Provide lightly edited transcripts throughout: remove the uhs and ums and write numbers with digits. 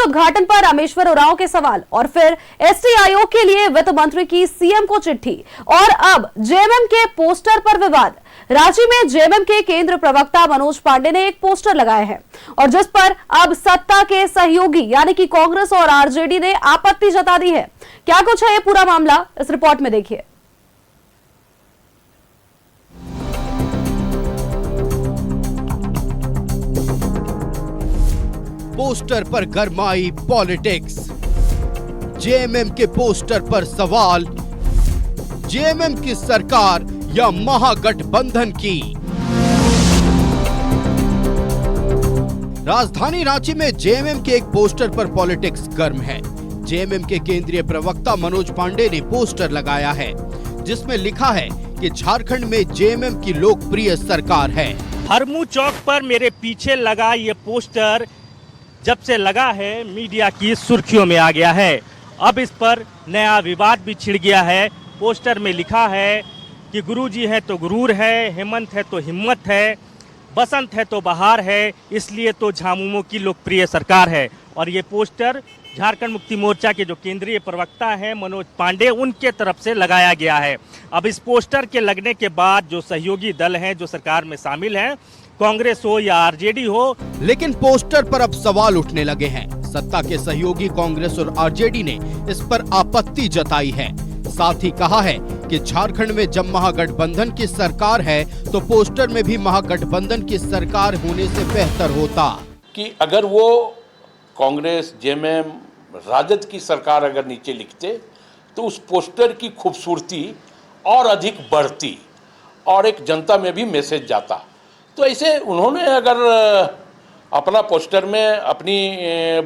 उद्घाटन पर रामेश्वर उरांव के सवाल और फिर एसटी आयोग के लिए वित्त मंत्री की सीएम को चिट्ठी और अब जेएमएम के पोस्टर पर विवाद। रांची में जेएमएम के केंद्र प्रवक्ता मनोज पांडे ने एक पोस्टर लगाए हैं और जिस पर अब सत्ता के सहयोगी यानी कि कांग्रेस और आरजेडी ने आपत्ति जता दी है। क्या कुछ है ये पूरा मामला, इस रिपोर्ट में देखिए। पोस्टर पर गरमाई पॉलिटिक्स। जेएमएम के पोस्टर पर सवाल, जेएमएम की सरकार या महागठबंधन की। राजधानी रांची में जेएमएम के एक पोस्टर पर पॉलिटिक्स गर्म है। जेएमएम के केंद्रीय प्रवक्ता मनोज पांडे ने पोस्टर लगाया है जिसमें लिखा है कि झारखंड में जेएमएम की लोकप्रिय सरकार है। हरमू चौक पर मेरे पीछे लगा ये पोस्टर जब से लगा है मीडिया की सुर्खियों में आ गया है। अब इस पर नया विवाद भी छिड़ गया है। पोस्टर में लिखा है कि गुरुजी है तो गुरूर है, हेमंत है तो हिम्मत है, बसंत है तो बहार है, इसलिए तो झामुमो की लोकप्रिय सरकार है। और ये पोस्टर झारखंड मुक्ति मोर्चा के जो केंद्रीय प्रवक्ता हैं मनोज पांडे, उनके तरफ से लगाया गया है। अब इस पोस्टर के लगने के बाद जो सहयोगी दल हैं जो सरकार में शामिल हैं, कांग्रेस हो या आरजेडी हो, लेकिन पोस्टर पर अब सवाल उठने लगे हैं। सत्ता के सहयोगी कांग्रेस और आरजेडी ने इस पर आपत्ति जताई है। साथ ही कहा है कि झारखंड में जब महागठबंधन की सरकार है तो पोस्टर में भी महागठबंधन की सरकार होने से बेहतर होता। कि अगर वो कांग्रेस, जेएमएम, राजद की सरकार अगर नीचे लिखते तो उस पोस्टर की खूबसूरती और अधिक बढ़ती और एक जनता में भी मैसेज जाता। तो ऐसे उन्होंने अगर अपना पोस्टर में अपनी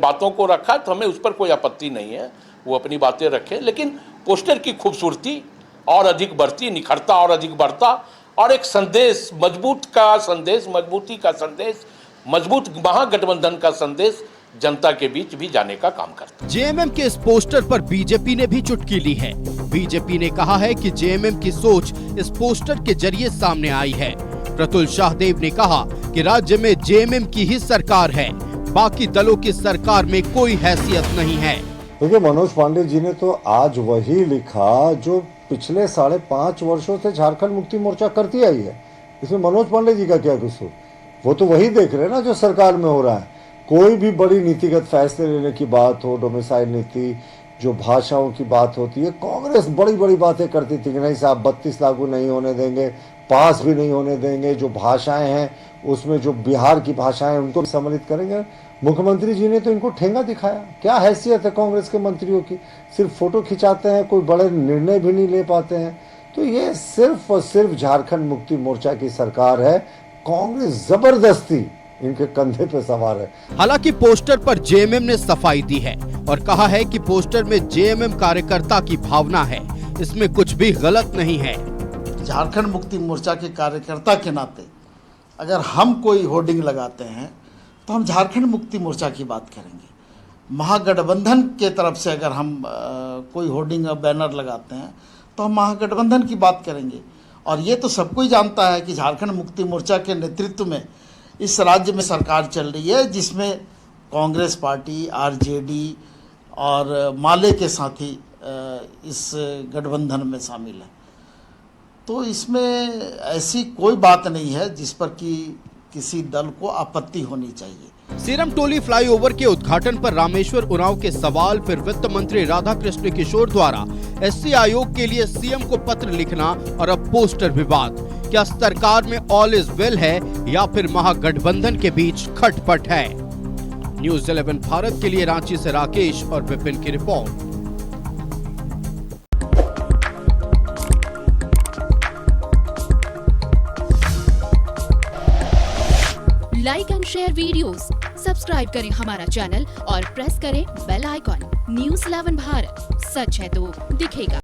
बातों को रखा तो हमें उस पर कोई आपत्ति नहीं है, वो अपनी बातें रखें, लेकिन पोस्टर की खूबसूरती और अधिक बढ़ती, निखरता और अधिक बढ़ता और एक संदेश, मजबूती का संदेश, मजबूत महागठबंधन का संदेश जनता के बीच भी जाने का काम करता। जेएमएम के इस पोस्टर पर बीजेपी ने भी चुटकी ली है। बीजेपी ने कहा है कि जेएमएम की सोच इस पोस्टर के जरिए सामने आई है। प्रतुल शाहदेव ने कहा कि राज्य में जेएमएम की ही सरकार है, बाकी दलों की सरकार में कोई हैसियत नहीं है। देखिए, मनोज पांडे जी ने तो आज वही लिखा जो पिछले 5.5 वर्षों से झारखंड मुक्ति मोर्चा करती आई है। इसमें मनोज पांडे जी का क्या कसूर? वो तो वही देख रहे हैं ना जो सरकार में हो रहा है। कोई भी बड़ी नीतिगत फैसले लेने की बात हो, डोमिसाइल नीति, जो भाषाओं की बात होती है, कांग्रेस बड़ी बड़ी बातें करती थी कि नहीं साहब 32 लागू नहीं होने देंगे, पास भी नहीं होने देंगे, जो भाषाएं हैं उसमें जो बिहार की भाषाएं उनको सम्मिलित करेंगे। मुख्यमंत्री जी ने तो इनको ठेंगा दिखाया। क्या हैसियत है कांग्रेस के मंत्रियों की? सिर्फ फोटो खिंचाते हैं, कोई बड़े निर्णय भी नहीं ले पाते हैं। तो ये सिर्फ और सिर्फ झारखंड मुक्ति मोर्चा की सरकार है। कांग्रेस जबरदस्ती इनके कंधे पे सवार है। हालांकि पोस्टर पर जेएमएम ने सफाई दी है और कहा है कि पोस्टर में जेएमएम कार्यकर्ता की भावना है, इसमें कुछ भी गलत नहीं है। झारखंड मुक्ति मोर्चा के कार्यकर्ता के नाते अगर हम कोई होर्डिंग लगाते हैं तो हम झारखंड मुक्ति मोर्चा की बात करेंगे। महागठबंधन के तरफ से अगर हम कोई होर्डिंग या बैनर लगाते हैं तो हम महागठबंधन की बात करेंगे। और ये तो सब कोई जानता है कि झारखंड मुक्ति मोर्चा के नेतृत्व में इस राज्य में सरकार चल रही है, जिसमें कांग्रेस पार्टी, आरजेडी और माले के साथी इस गठबंधन में शामिल है। तो इसमें ऐसी कोई बात नहीं है जिस पर कि किसी दल को आपत्ति होनी चाहिए। सीरम टोली फ्लाईओवर के उद्घाटन पर रामेश्वर उरांव के सवाल, फिर वित्त मंत्री राधाकृष्ण किशोर द्वारा एसटी आयोग के लिए सीएम को पत्र लिखना और अब पोस्टर विवाद। क्या सरकार में ऑल इज वेल है या फिर महागठबंधन के बीच खटपट है? न्यूज़ 11 भारत के लिए रांची से राकेश और विपिन की report. Like and share videos, subscribe करें हमारा चैनल और प्रेस करें बेल आइकॉन। न्यूज़ 11 भारत, सच है तो दिखेगा।